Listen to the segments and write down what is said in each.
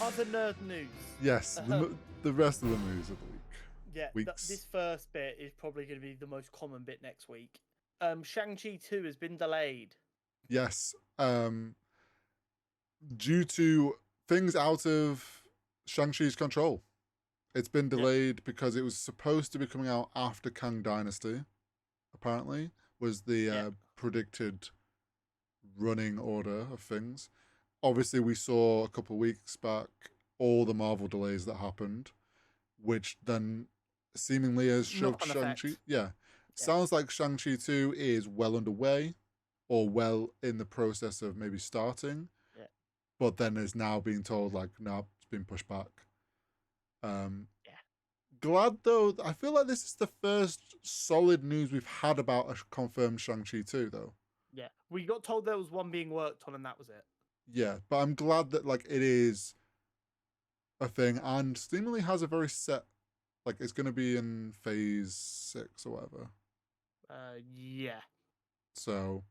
other nerd news. Yes, the rest of the news of the week. Yeah, Weeks. this first bit is probably going to be the most common bit next week. Shang Chi 2 has been delayed. Yes. Due to things out of Shang-Chi's control. It's been delayed because it was supposed to be coming out after Kang Dynasty, apparently, was the predicted running order of things. Obviously, we saw a couple of weeks back all the Marvel delays that happened, which then seemingly has shoved Shang-Chi. Yeah. Sounds like Shang-Chi 2 is well underway or well in the process of maybe starting. Yeah. But then is now being told, like, no, it's been pushed back. Glad though, I feel like this is the first solid news we've had about a confirmed Shang-Chi 2, though. Yeah. We got told there was one being worked on and that was it. Yeah, but I'm glad that, like, it is a thing and seemingly has a very set, like, it's going to be in phase 6 or whatever. Yeah. So,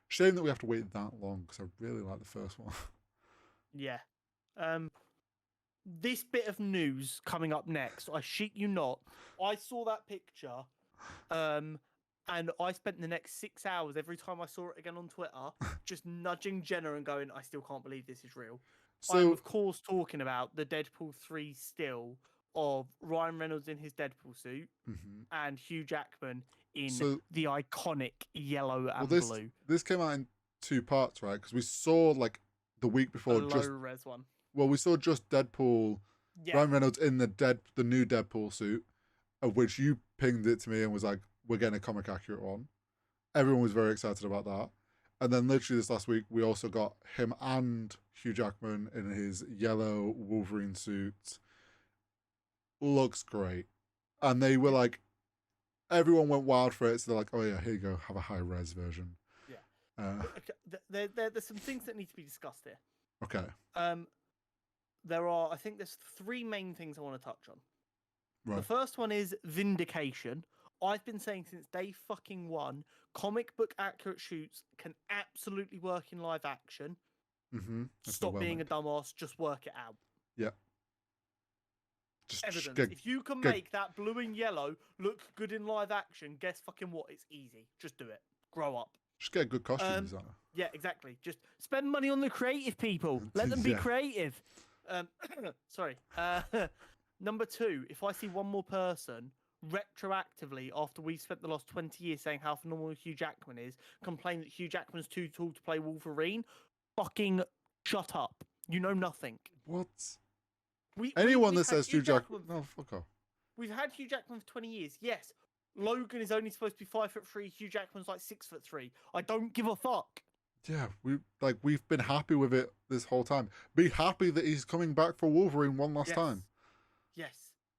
shame that we have to wait that long because I really like the first one. Yeah. This bit of news coming up next, I shit you not, I saw that picture, and I spent the next 6 hours every time I saw it again on Twitter, just nudging Jenna and going, I still can't believe this is real. So, I'm, of course, talking about the Deadpool 3 still of Ryan Reynolds in his Deadpool suit and Hugh Jackman in the iconic yellow and blue. This came out in 2 parts, right? Because we saw, like, the week before, the low-res one. Well, we saw just Deadpool, Ryan Reynolds in the new Deadpool suit, of which you pinged it to me and was like, we're getting a comic accurate one. Everyone was very excited about that. And then literally this last week, we also got him and Hugh Jackman in his yellow Wolverine suit. Looks great. And they were like, everyone went wild for it. So they're like, oh yeah, here you go, have a high-res version. Yeah. There's some things that need to be discussed here. Okay. I think there's 3 main things I want to touch on. Right. The first one is vindication. I've been saying since day fucking 1, comic book accurate shoots can absolutely work in live action. Stop being a dumbass, just work it out. Yeah. Just evidence. If you can make that blue and yellow look good in live action, guess fucking what? It's easy. Just do it. Grow up. Just get a good costume designer. Yeah, exactly. Just spend money on the creative people. Let them be creative. Sorry. Number 2, if I see one more person retroactively after we've spent the last 20 years saying how phenomenal Hugh Jackman is, complain that Hugh Jackman's too tall to play Wolverine, fucking shut up. You know nothing. What? Anyone that says Hugh Jackman... No, fuck off. We've had Hugh Jackman for 20 years. Yes. Logan is only supposed to be 5'3". Hugh Jackman's like 6'3". I don't give a fuck. Yeah, we've been happy with it this whole time. Be happy that he's coming back for Wolverine one last time. Yes.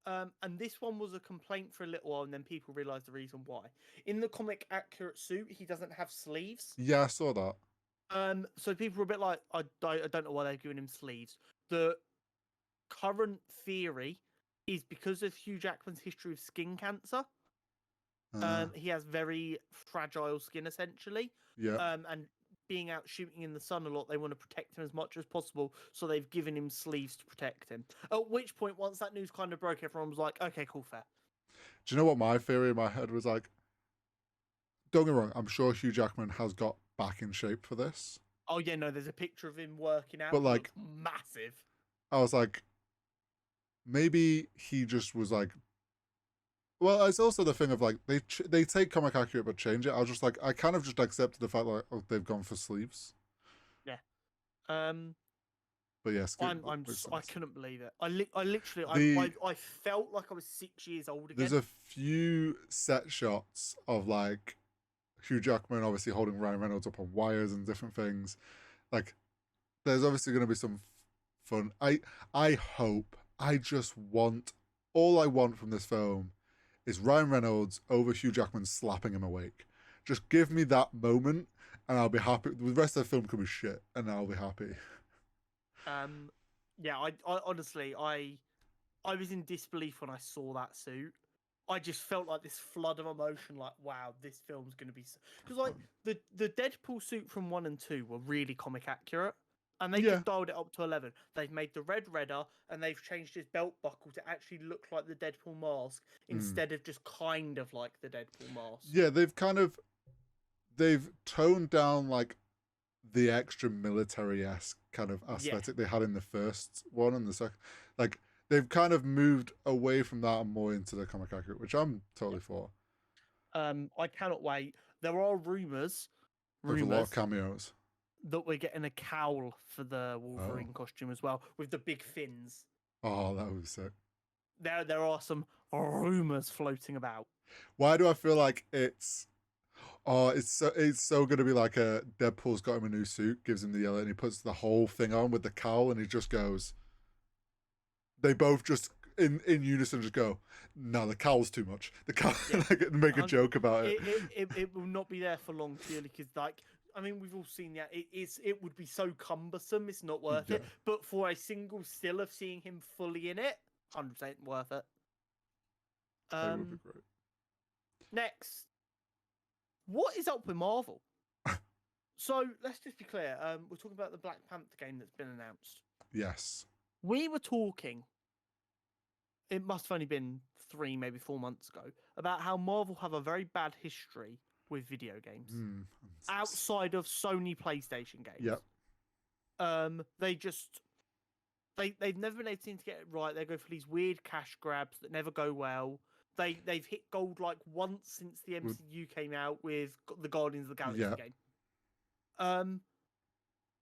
And this one was a complaint for a little while, and then people realised the reason why. In the comic accurate suit, he doesn't have sleeves. Yeah, I saw that. So people were a bit like, I don't know why they're giving him sleeves. The current theory is because of Hugh Jackman's history of skin cancer. He has very fragile skin, essentially. Yeah. And being out shooting in the sun a lot, they want to protect him as much as possible, so they've given him sleeves to protect him. At which point, once that news kind of broke, everyone was like, okay, cool, fair. Do you know what my theory in my head was like? Don't get me wrong, I'm sure Hugh Jackman has got back in shape for this. Oh, yeah, no, there's a picture of him working out. But, like, massive. I was like, maybe he just was like, well, it's also the thing of, like, they take comic accurate but change it. I was just like, I kind of just accepted the fact, like, oh, they've gone for sleeves. Yeah. But yes, I couldn't believe it. I literally, I felt like I was 6 years old again. There's a few set shots of, like, Hugh Jackman obviously holding Ryan Reynolds up on wires and different things. Like, there's obviously going to be some fun. I hope, all I want from this film is Ryan Reynolds over Hugh Jackman slapping him awake. Just give me that moment and I'll be happy. The rest of the film could be shit and I'll be happy. Yeah, I honestly, I was in disbelief when I saw that suit. I just felt like this flood of emotion, like, wow, this film's going to be... Because, like, the Deadpool suit from 1 and 2 were really comic accurate. And they Yeah. just dialed it up to 11. They've made the red redder, and they've changed his belt buckle to actually look like the Deadpool mask instead of just kind of like the Deadpool mask. Yeah, they've toned down like the extra military-esque kind of aesthetic they had in the first one and the second. Like, they've kind of moved away from that and more into the comic accurate, which I'm totally for. I cannot wait. There are rumors With a lot of cameos. that we're getting a cowl for the Wolverine costume as well, with the big fins. Oh, that was sick. There are some rumors floating about. Why do I feel like it's so going to be like a Deadpool's got him a new suit, gives him the yellow, and he puts the whole thing on with the cowl, and he just goes. They both just in unison just go, no, the cowl's too much. The cowl, like, make a joke about it. It will not be there for long, purely because, like, I mean, we've all seen that. It would be so cumbersome. It's not worth it. But for a single still of seeing him fully in it, 100% worth it. That would be great. Next, what is up with Marvel? So let's just be clear. We're talking about the Black Panther game that's been announced. Yes. We were talking. It must have only been 3, maybe 4 months ago, about how Marvel have a very bad history with video games outside of Sony PlayStation games. Yep. They've never been able to get it right. They go for these weird cash grabs that never go well. They've hit gold like once since the MCU came out with the Guardians of the Galaxy game.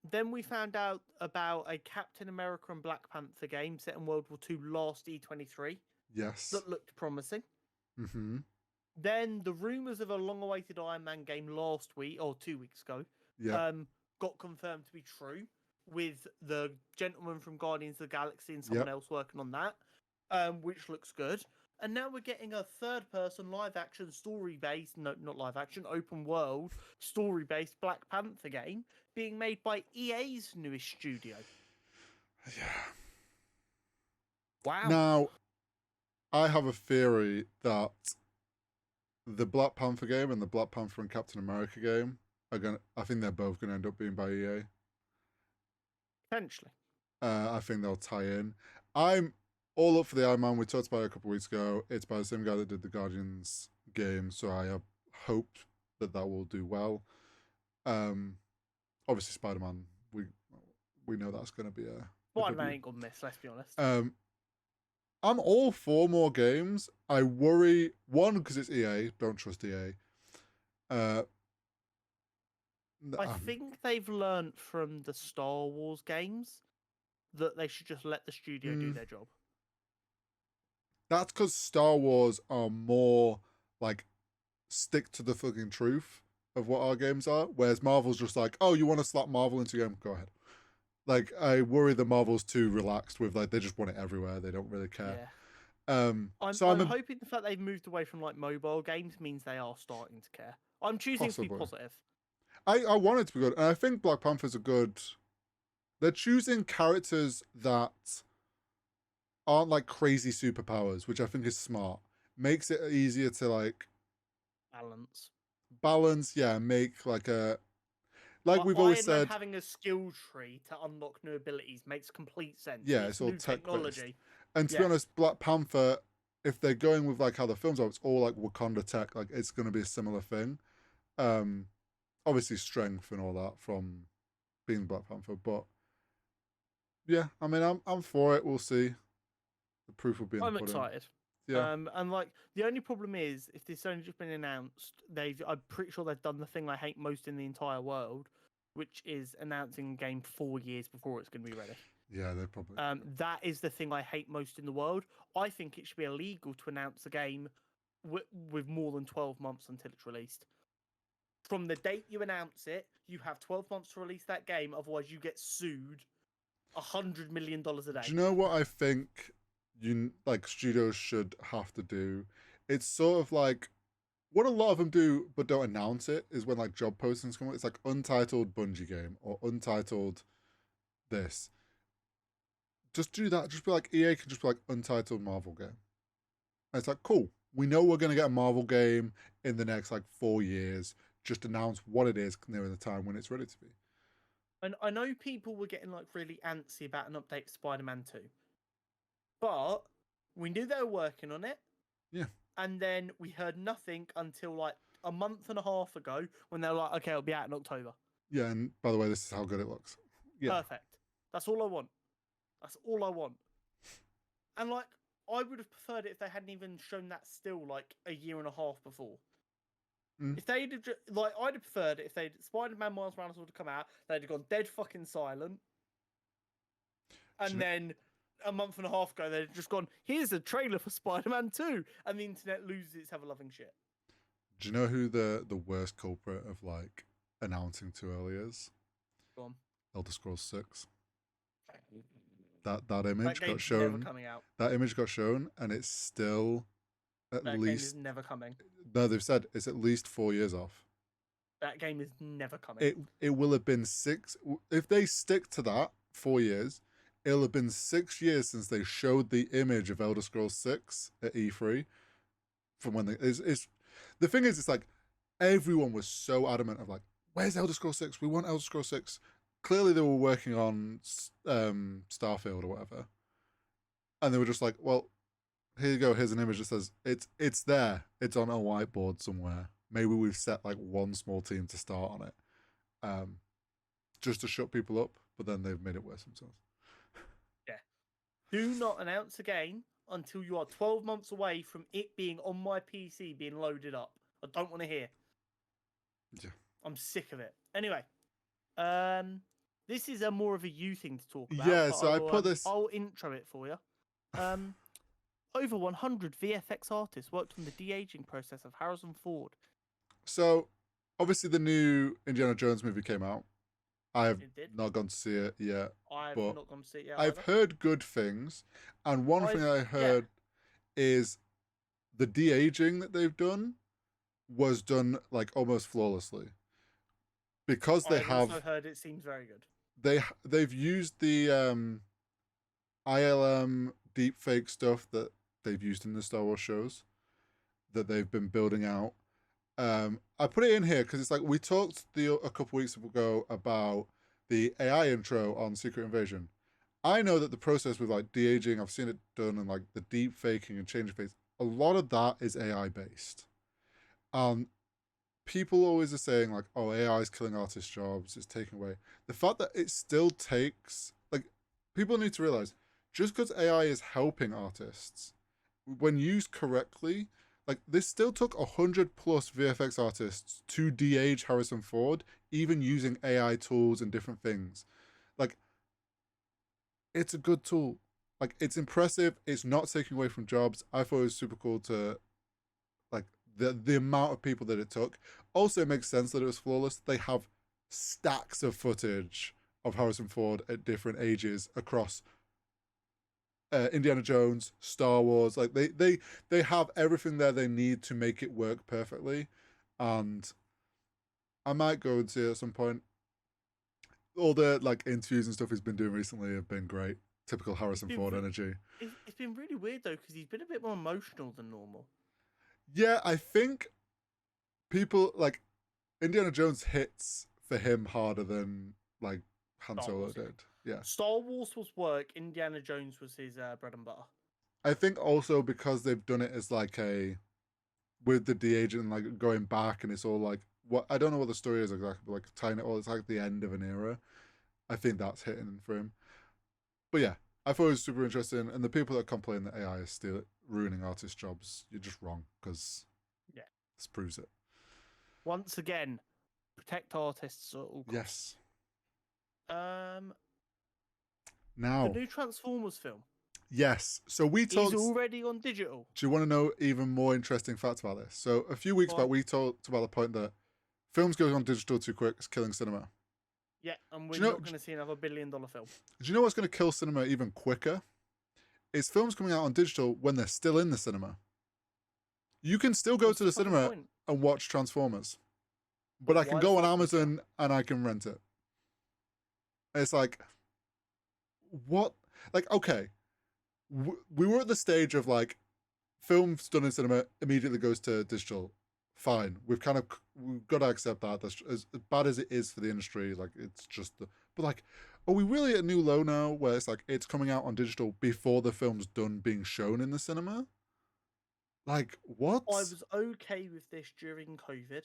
Then we found out about a Captain America and Black Panther game set in World War II last E23. Yes. That looked promising. Mm-hmm. Then the rumours of a long-awaited Iron Man game last week, or 2 weeks ago, got confirmed to be true, with the gentleman from Guardians of the Galaxy and someone else working on that, which looks good. And now we're getting a third-person live-action story-based, no, not live-action, open-world story-based Black Panther game being made by EA's newest studio. Yeah. Wow. Now, I have a theory that the Black Panther game and the Black Panther and Captain America game I think they're both gonna end up being by EA. Potentially. I think they'll tie in. I'm all up for the Iron Man. We talked about it a couple of weeks ago. It's by the same guy that did the Guardians game, so I have hope that will do well. Obviously Spider-Man, we know that's going to be a Spider-Man ain't gonna miss, let's be honest. I'm all for more games. I worry, one, because it's EA, don't trust EA. I think they've learned from the Star Wars games that they should just let the studio do their job. That's because Star Wars are more like stick to the fucking truth of what our games are, whereas Marvel's just like, oh, you want to slap Marvel into a game? Go ahead. Like, I worry that Marvel's too relaxed with, like, they just want it everywhere. They don't really care. Yeah. I'm hoping the fact they've moved away from, like, mobile games means they are starting to care. I'm choosing to be positive. I want it to be good. And I think Black Panther's a good... They're choosing characters that aren't, like, crazy superpowers, which I think is smart. Makes it easier to, like... Balance, yeah. Make, like, a... Like we've always said, having a skill tree to unlock new abilities makes complete sense. Yeah, it's all technology. And to Yeah. be honest, Black Panther, if they're going with like how the films are, it's all like Wakanda tech. Like it's going to be a similar thing. Obviously strength and all that from being Black Panther, but yeah, I mean, I'm for it. We'll see. The proof will be in the pudding. I'm excited. Yeah. And like the only problem is if this only just been announced, I'm pretty sure they've done the thing I hate most in the entire world, which is announcing a game 4 years before it's going to be ready. Yeah, they probably. That is the thing I hate most in the world. I think it should be illegal to announce a game with more than 12 months until it's released. From the date you announce it, you have 12 months to release that game. Otherwise, you get sued $100 million a day. Do you know what I think? Studios should have to do. It's sort of like what a lot of them do, but don't announce it. Is when like job postings come out. It's like untitled Bungie game or untitled this. Just do that. Just be like EA can just be like untitled Marvel game. And it's like cool. We know we're gonna get a Marvel game in the next like 4 years. Just announce what it is near the time when it's ready to be. And I know people were getting like really antsy about an update for Spider-Man 2, but we knew they were working on it. Yeah. And then we heard nothing until like a month and a half ago when they were like, okay, it'll be out in October. Yeah, and by the way, this is how good it looks. Yeah. Perfect. That's all I want. That's all I want. And like, I would have preferred it if they hadn't even shown that still like a year and a half before. If they'd have like, I'd have preferred it if they'd Spider-Man Miles Morales would have come out, they'd have gone dead fucking silent, and then a month and a half ago they'd just gone, here's a trailer for Spider-Man 2, and the internet loses its ever-loving shit. Do you know who the worst culprit of like announcing too early is? Go on. Elder Scrolls 6. That image That got shown. Never coming out. That image got shown, and it's still at that least game is never coming. No, they've said it's at least 4 years off. That game is never coming. It will have been 6 if they stick to that 4 years. It'll have been 6 years since they showed the image of Elder Scrolls 6 at E3. From when the thing is, it's like everyone was so adamant of like, where's Elder Scrolls 6? We want Elder Scrolls 6. Clearly, they were working on Starfield or whatever, and they were just like, well, here you go. Here's an image that says it's there. It's on a whiteboard somewhere. Maybe we've set like one small team to start on it, just to shut people up. But then they've made it worse themselves. Yeah. Do not announce a game until you are 12 months away from it being on my PC being loaded up. I don't want to hear. Yeah. I'm sick of it. Anyway, this is a more of a you thing to talk about. Yeah, so I put this. I'll intro it for you. Over 100 VFX artists worked on the de-aging process of Harrison Ford. So, obviously, the new Indiana Jones movie came out. I have not gone to see it yet. I've not gone to see it yet. I've heard good things, and one thing I heard is the de-aging that they've done was done like almost flawlessly, because they have. Also heard it seems very good. They've used the ILM deepfake stuff that they've used in the Star Wars shows that they've been building out. I put it in here because it's like we talked a couple weeks ago about the AI intro on Secret Invasion. I know that the process with like de-aging, I've seen it done, and like the deep faking and changing face, a lot of that is AI based. People always are saying like, oh, AI is killing artists' jobs, it's taking away. The fact that it still takes, like, people need to realize, just because AI is helping artists, when used correctly, like, this still took 100 plus VFX artists to de-age Harrison Ford, even using AI tools and different things. Like, it's a good tool. Like, it's impressive. It's not taking away from jobs. I thought it was super cool to, like, the amount of people that it took. Also, it makes sense that it was flawless. They have stacks of footage of Harrison Ford at different ages across Indiana Jones, Star Wars. Like they have everything there they need to make it work perfectly. And I might go and see it at some point. All the like interviews and stuff he's been doing recently have been great. Typical Harrison Ford energy. It's been really weird though, because he's been a bit more emotional than normal. Yeah, I think people like Indiana Jones hits for him harder than like Han Solo did. Yeah. Star Wars was work. Indiana Jones was his bread and butter. I think also because they've done it as like with the de-aging and like going back, and it's all like what I don't know what the story is exactly, but like tying it all, it's like the end of an era. I think that's hitting for him. But yeah, I thought it was super interesting, and the people that complain that AI is still ruining artists' jobs, you're just wrong, because this proves it. Once again, protect artists at all costs. Yes. Now, the new Transformers film. Yes. So we talked. It's already on digital. Do you want to know even more interesting facts about this? So a few weeks back, we talked about the point that films going on digital too quick is killing cinema. Yeah, and we're not going to see another $1 billion film. Do you know what's going to kill cinema even quicker? Is films coming out on digital when they're still in the cinema. You can still go to the cinema and watch Transformers, but I can go on Amazon and I can rent it. It's like, what? Like, okay, we were at the stage of like, films done in cinema immediately goes to digital. Fine, we've got to accept that. That's as bad as it is for the industry. Like, it's just But like, are we really at a new low now where it's like it's coming out on digital before the film's done being shown in the cinema? Like, what? I was okay with this during COVID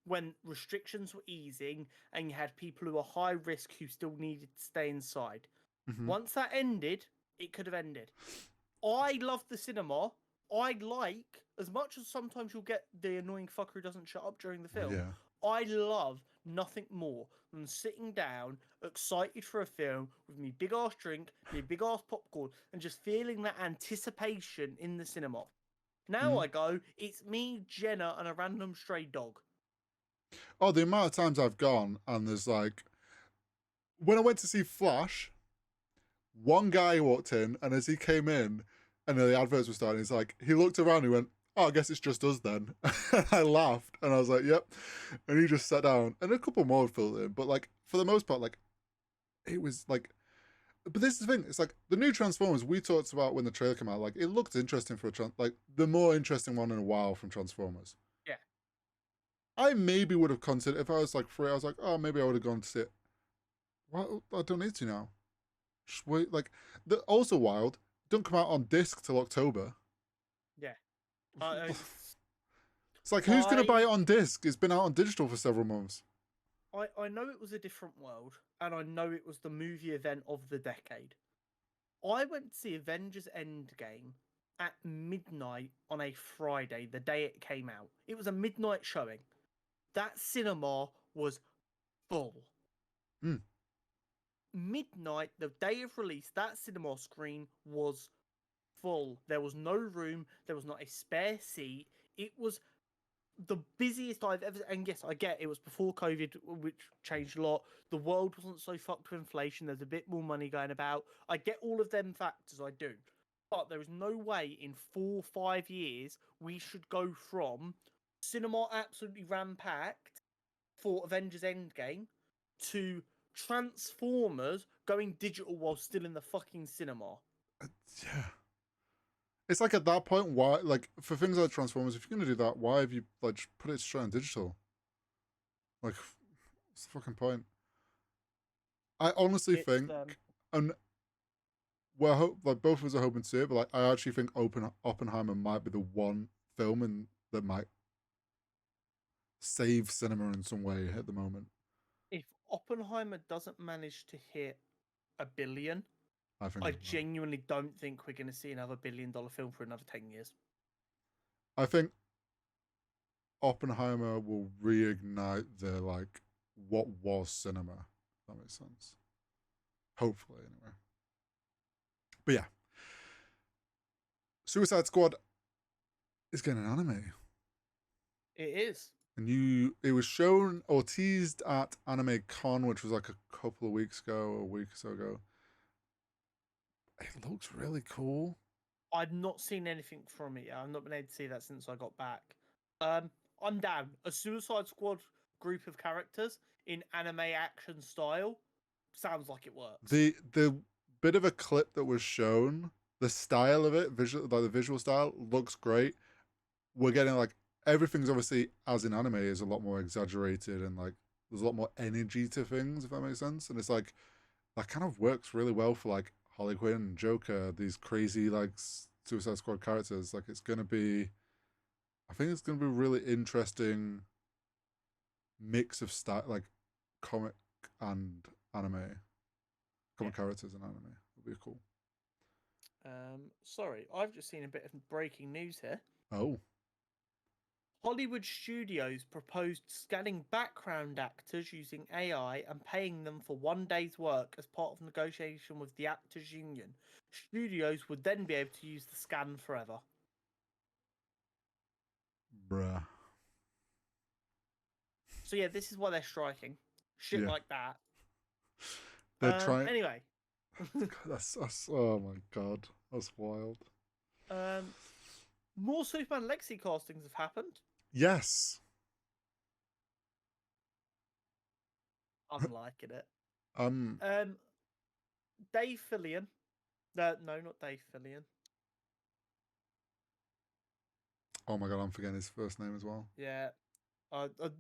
when restrictions were easing and you had people who were high risk who still needed to stay inside. Mm-hmm. Once that ended, it could have ended. I love the cinema. I like, as much as sometimes you'll get the annoying fucker who doesn't shut up during the film, Yeah. I love nothing more than sitting down, excited for a film with me big ass drink, me big ass popcorn, and just feeling that anticipation in the cinema. Now I go, it's me, Jenna, and a random stray dog. Oh, the amount of times I've gone and there's like, when I went to see Flash, one guy walked in, and as he came in and the adverts were starting, he's like, he looked around and he went, oh, I guess it's just us then. I laughed and I was like, yep. And he just sat down and a couple more filled in. But like, for the most part, like, it was like, but this is the thing. It's like the new Transformers we talked about when the trailer came out. Like, it looked interesting for like the more interesting one in a while from Transformers. Yeah. I maybe would have considered if I was like free. I was like, oh, maybe I would have gone to sit. Well, I don't need to now. Just wait. Like, also wild. Don't come out on disc till October. Yeah. It's like, who's going to buy it on disc? It's been out on digital for several months. I know it was a different world, and I know it was the movie event of the decade. I went to see Avengers Endgame at midnight on a Friday, the day it came out. It was a midnight showing. That cinema was full. Mm. Midnight, the day of release, that cinema screen was full. There was no room. There was not a spare seat. It was the busiest I've ever. And yes, I get it was before COVID, which changed a lot. The world wasn't so fucked with inflation. There's a bit more money going about. I get all of them factors. I do, but there is no way in 4-5 years we should go from cinema absolutely ram-packed for Avengers Endgame to Transformers going digital while still in the fucking cinema. Yeah. It's like at that point, why, like, for things like Transformers, if you're going to do that, why have you, like, just put it straight on digital? Like, what's the fucking point? I honestly think, and like, both of us are hoping to see it, but, like, I actually think Oppenheimer might be the one film that might save cinema in some way at the moment. If Oppenheimer doesn't manage to hit $1 billion, I genuinely don't think we're going to see another $1 billion film for another 10 years. I think Oppenheimer will reignite the, like, what was cinema. If that makes sense. Hopefully, anyway. But yeah. Suicide Squad is getting an anime. It is. And it was shown or teased at Anime Con, which was like a couple of weeks ago, or a week or so ago. It looks really cool. I've not seen anything from it. I've not been able to see that since I got back. I'm down. A Suicide Squad group of characters in anime action style sounds like it works. The bit of a clip that was shown, the style of it, like the visual style, looks great. We're getting like everything's obviously, as in anime, is a lot more exaggerated and like there's a lot more energy to things, if that makes sense. And it's like that kind of works really well for like Harley Quinn, Joker, these crazy like Suicide Squad characters. Like it's gonna be, I think it's gonna be a really interesting mix of style, like comic and anime, comic characters and anime. It'll be cool. Sorry, I've just seen a bit of breaking news here. Oh. Hollywood studios proposed scanning background actors using AI and paying them for 1 day's work as part of negotiation with the actors union. Studios would then be able to use the scan forever. Bruh. So yeah, this is why they're striking. Shit like that. They're trying. Anyway. that's oh my god, that's wild. More Superman Legacy castings have happened. Yes. I'm liking it. Dave Fillion. No, not Dave Fillion. Oh my god, I'm forgetting his first name as well. Yeah.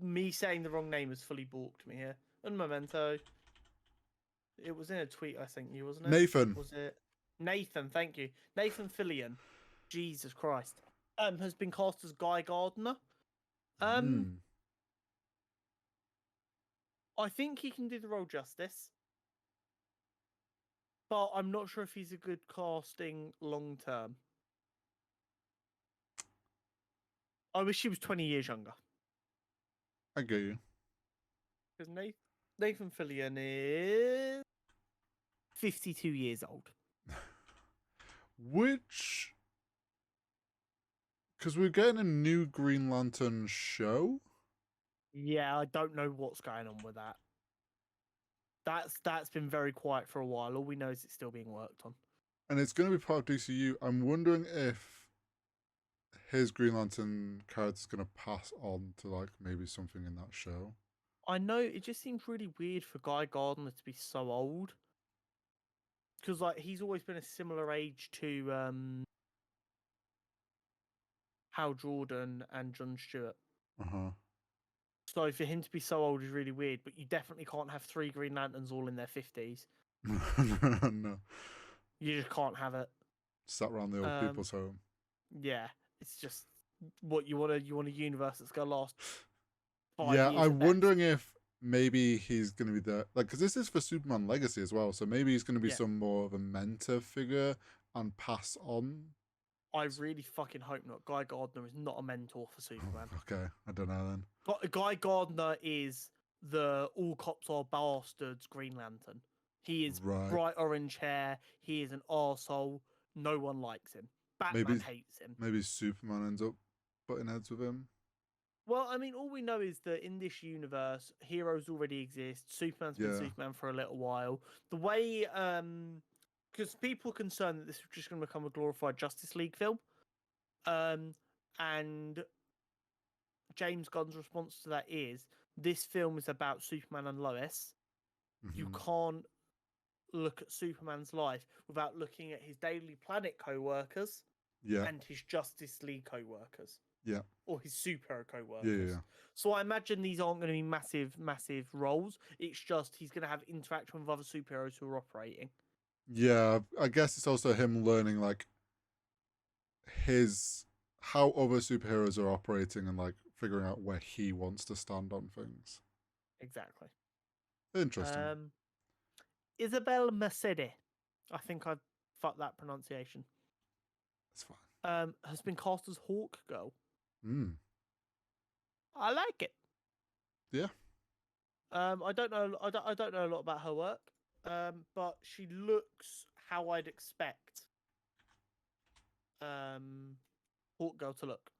Me saying the wrong name has fully balked me here. And Memento. It was in a tweet I sent you, wasn't it? Nathan. Was it Nathan? Thank you, Nathan Fillion. Jesus Christ. Has been cast as Guy Gardner. I think he can do the role justice, but I'm not sure if he's a good casting long term. I wish he was 20 years younger. I get you. Because Nathan Fillion is 52 years old. Which, because we're getting a new Green Lantern show. Yeah, I don't know what's going on with that. That's been very quiet for a while. All we know is it's still being worked on. And it's going to be part of DCU. I'm wondering if his Green Lantern character is going to pass on to like maybe something in that show. I know it just seems really weird for Guy Gardner to be so old. Because like he's always been a similar age to Hal Jordan and Jon Stewart. So for him to be so old is really weird, but you definitely can't have 3 Green Lanterns all in their 50s. No. You just can't have it. Sat around the old people's home. Yeah, it's just what you want a universe that's gonna last 5 Yeah, years. I'm wondering if maybe he's going to be the because this is for Superman Legacy as well, so maybe he's going to be some more of a mentor figure and pass on. I really fucking hope not. Guy Gardner is not a mentor for Superman. Okay, I don't know then. Guy Gardner is the all cops are bastards Green Lantern. He is bright orange hair. He is an arsehole. No one likes him. Batman hates him. Maybe Superman ends up butting heads with him. Well, I mean, all we know is that in this universe, heroes already exist. Superman's been Superman for a little while. The way, because people are concerned that this is just going to become a glorified Justice League film. And James Gunn's response to that is, this film is about Superman and Lois. You can't look at Superman's life without looking at his Daily Planet co-workers and his Justice League co-workers. Yeah. Or his superhero co-workers. Yeah. So I imagine these aren't going to be massive roles. It's just he's going to have interaction with other superheroes who are operating. Yeah, I guess it's also him learning like how other superheroes are operating and like figuring out where he wants to stand on things. Exactly. Interesting. Isabel Mercede. I think I've fucked that pronunciation. It's fine. Has been cast as Hawk Girl. I like it. Yeah. I don't know a lot about her work. But she looks how I'd expect Hawk Girl to look.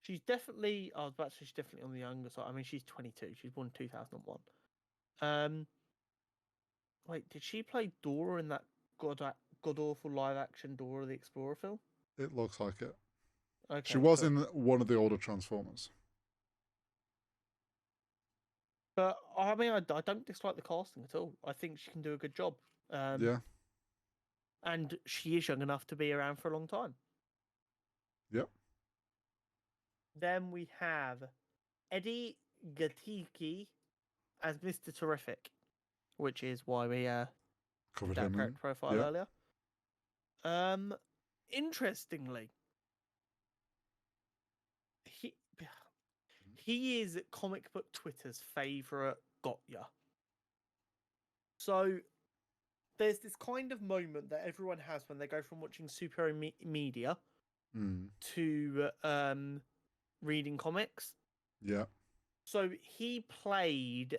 She's definitely she's definitely on the younger side. I mean, she's 22. She's born in 2001. Wait, did she play Dora in that god awful live action Dora the Explorer film? It looks like it. Okay, she was in one of the older Transformers. But I mean, I don't dislike the casting at all. I think she can do a good job. Yeah. And she is young enough to be around for a long time. Yep. Then we have Eddie Gatiki as Mr. Terrific, which is why we covered that him correct profile earlier. Interestingly, he is comic book Twitter's favorite Gotya. So there's this kind of moment that everyone has when they go from watching superhero media to reading comics. Yeah. So he played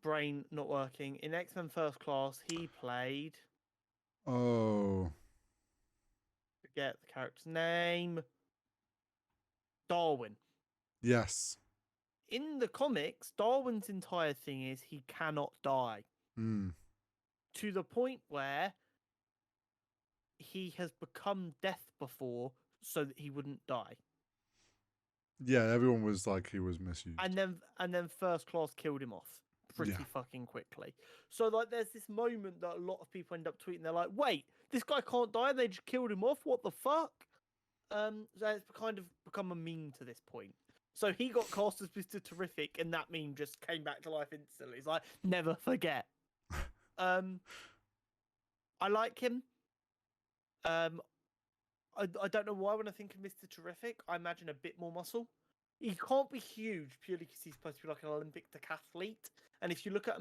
brain not working in X-Men First Class. He played forget the character's name. Darwin. Yes. In the comics, Darwin's entire thing is he cannot die. To the point where he has become death before so that he wouldn't die. Yeah, everyone was like he was misused. And then First Class killed him off pretty fucking quickly. So like there's this moment that a lot of people end up tweeting, they're like, wait, this guy can't die, they just killed him off, what the fuck? So it's kind of become a meme to this point. So he got cast as Mr. Terrific, and that meme just came back to life instantly. It's like, never forget. I like him. I don't know why when I think of Mr. Terrific, I imagine a bit more muscle. He can't be huge purely because he's supposed to be like an Olympic decathlete. And if you look at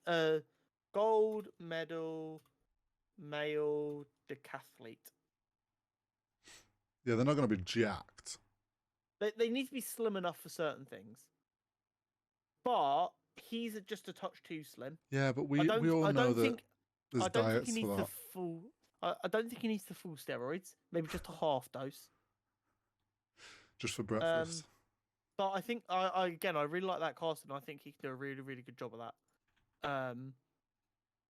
a gold medal male decathlete, Yeah, they're not going to be jacked. they need to be slim enough for certain things. But he's just a touch too slim. Yeah, but we all know that there's diets for that. I don't think he needs the full steroids. Maybe just a half dose. Just for breakfast. But I think I really like that cast, and I think he can do a really, really good job of that.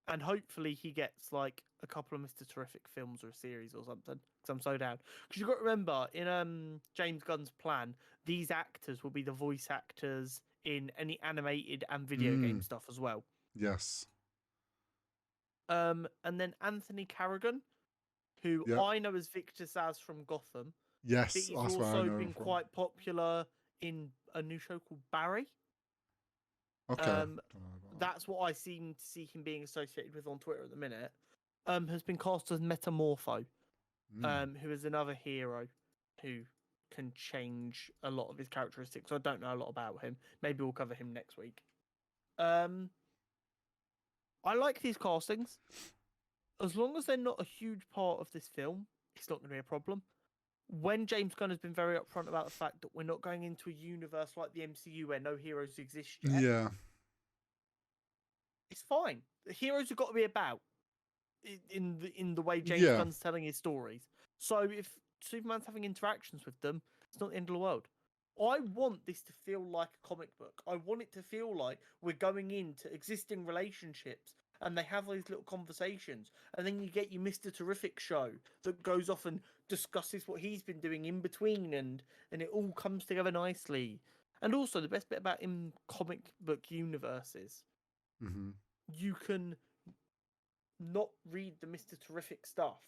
And hopefully he gets like a couple of Mr. Terrific films or a series or something. Because I'm so down. Because you've got to remember, in James Gunn's plan, these actors will be the voice actors in any animated and video game stuff as well. Yes. And then Anthony Carrigan, who I know as Victor Zsasz from Gotham. Yes, he's also been quite popular in a new show called Barry. Okay. That's what I seem to see him being associated with on Twitter at the minute. Has been cast as Metamorpho, who is another hero who can change a lot of his characteristics. I don't know a lot about him. Maybe we'll cover him next week. I like these castings. As long as they're not a huge part of this film, it's not going to be a problem. When James Gunn has been very upfront about the fact that we're not going into a universe like the MCU where no heroes exist yet. Yeah. It's fine. The heroes have got to be about in the way James Gunn's telling his stories. So if Superman's having interactions with them, it's not the end of the world. I want this to feel like a comic book. I want it to feel like we're going into existing relationships and they have these little conversations. And then you get your Mr. Terrific show that goes off and discusses what he's been doing in between, and it all comes together nicely. And also, the best bit about in comic book universes, you can not read the Mr. Terrific stuff,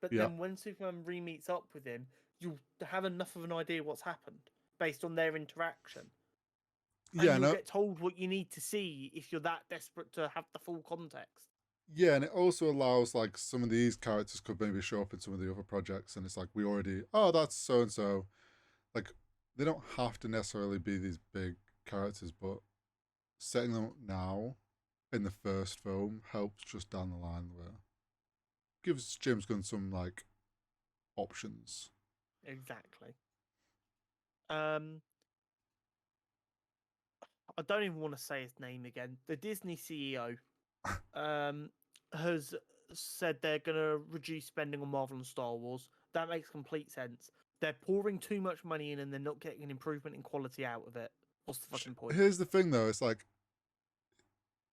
but then when Superman re-meets up with him, you'll have enough of an idea what's happened based on their interaction. And you'll get told what you need to see if you're that desperate to have the full context. Yeah, and it also allows, like, some of these characters could maybe show up in some of the other projects, and it's like, we already, that's so-and-so. Like, they don't have to necessarily be these big characters, but setting them up now in the first film helps just down the line, where gives James Gunn some, like, options. Exactly. I don't even want to say his name again. The Disney CEO has said they're going to reduce spending on Marvel and Star Wars. That makes complete sense. They're pouring too much money in and they're not getting an improvement in quality out of it. What's the fucking point? Here's the thing, though. It's like,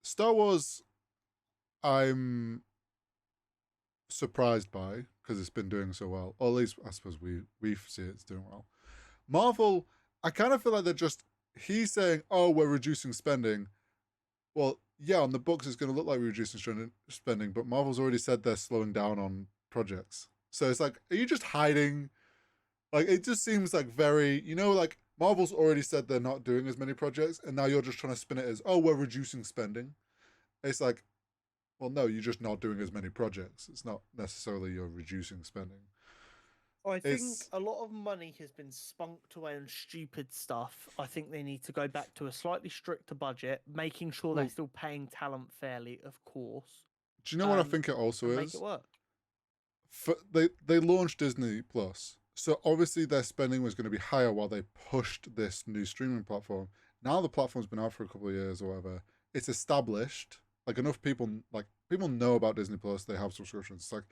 Star Wars, I'm surprised by, because it's been doing so well. Or at least, I suppose, we see it's doing well. Marvel, I kind of feel like he's saying, we're reducing spending. Well, yeah, on the books it's going to look like we're reducing spending, but Marvel's already said they're slowing down on projects. So it's like, are you just hiding? Like, it just seems like very, like, Marvel's already said they're not doing as many projects, and now you're just trying to spin it as, we're reducing spending. It's like, well, no, you're just not doing as many projects. It's not necessarily you're reducing spending. I think a lot of money has been spunked away on stupid stuff. I think they need to go back to a slightly stricter budget, making sure they're still paying talent fairly, of course. Do you know what I think it also is? Make it work. They launched Disney Plus, so obviously their spending was going to be higher while they pushed this new streaming platform. Now the platform's been out for a couple of years or whatever. It's established. Like, enough people know about Disney Plus. They have subscriptions. It's like,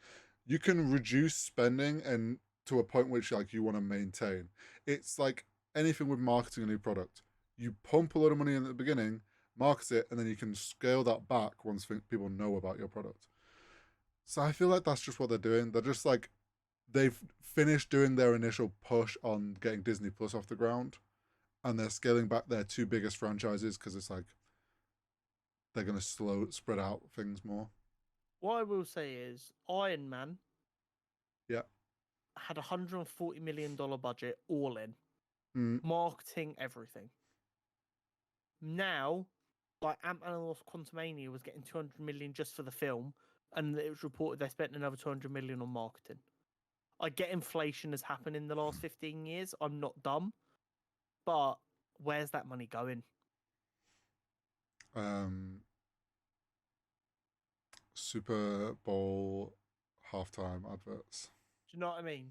you can reduce spending and to a point which, like, you want to maintain. It's like anything with marketing a new product. You pump a lot of money in at the beginning, market it, and then you can scale that back once people know about your product. So I feel like that's just what they're doing. They're just like, they've finished doing their initial push on getting Disney Plus off the ground, and they're scaling back their two biggest franchises because it's like they're going to spread out things more. What I will say is Iron Man had $140 million budget all in. marketing, everything. Now, like Ant-Man and the Wasp: Quantumania was getting 200 million just for the film, and it was reported they spent another 200 million on marketing. I get inflation has happened in the last 15 years. I'm not dumb, but where's that money going? Super Bowl halftime adverts. Do you know what I mean?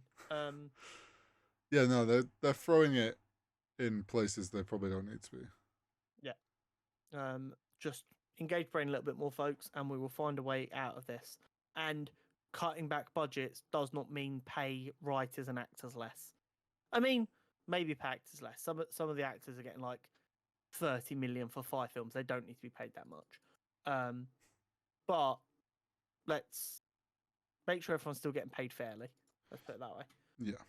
Yeah, no, they're throwing it in places they probably don't need to be. Yeah. Just engage brain a little bit more, folks, and we will find a way out of this. And cutting back budgets does not mean pay writers and actors less. I mean, maybe pay actors less. Some of the actors are getting like 30 million for 5 films. They don't need to be paid that much. But let's make sure everyone's still getting paid fairly. Let's put it that way. Yeah.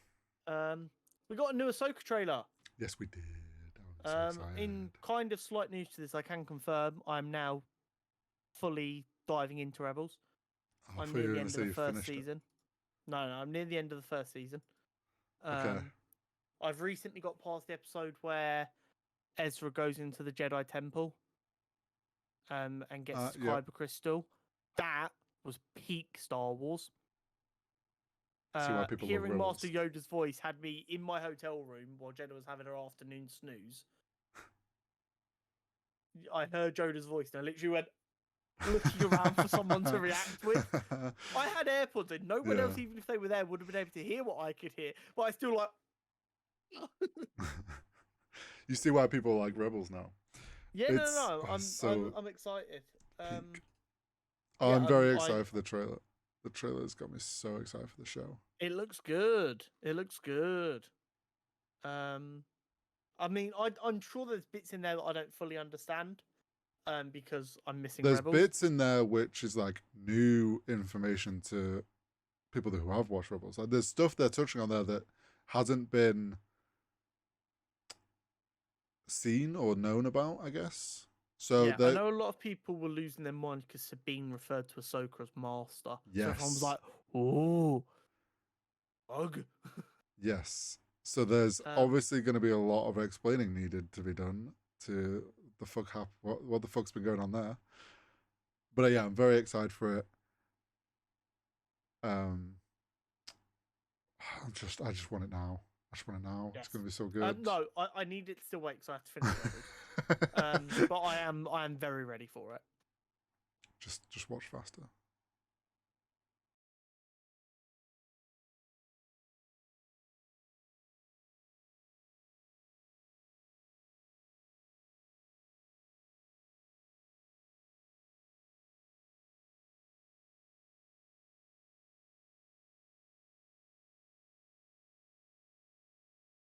We got a new Ahsoka trailer. Yes, we did. I was so excited. In kind of slight news to this, I can confirm I'm now fully diving into Rebels. I'm near the end of the first season. No, I'm near the end of the first season. Okay. I've recently got past the episode where Ezra goes into the Jedi Temple and gets the Kyber Crystal. That was peak Star Wars. Hearing Master Yoda's voice had me in my hotel room while Jenna was having her afternoon snooze. I heard Yoda's voice and I literally went looking around for someone to react with. I had AirPods in. No one else, even if they were there, would have been able to hear what I could hear. But I still like... You see why people like Rebels now. Yeah, no. I'm excited. I'm very excited for the trailer. The trailer's got me so excited for the show. It looks good. I mean, I'm sure there's bits in there that I don't fully understand, because I'm missing There's Rebels. bits in there which is like new information to people who have watched Rebels. Like, there's stuff they're touching on there that hasn't been seen or known about, I guess. So yeah, I know a lot of people were losing their mind because Sabine referred to Ahsoka as Master. Yes. So everyone was like, "Oh, ugh." Yes. So there's obviously going to be a lot of explaining needed to be done to what the fuck's been going on there. But yeah, I'm very excited for it. I just want it now. Yes. It's going to be so good. No, I need it to still wait because I have to finish it. But I am very ready for it. Just watch faster.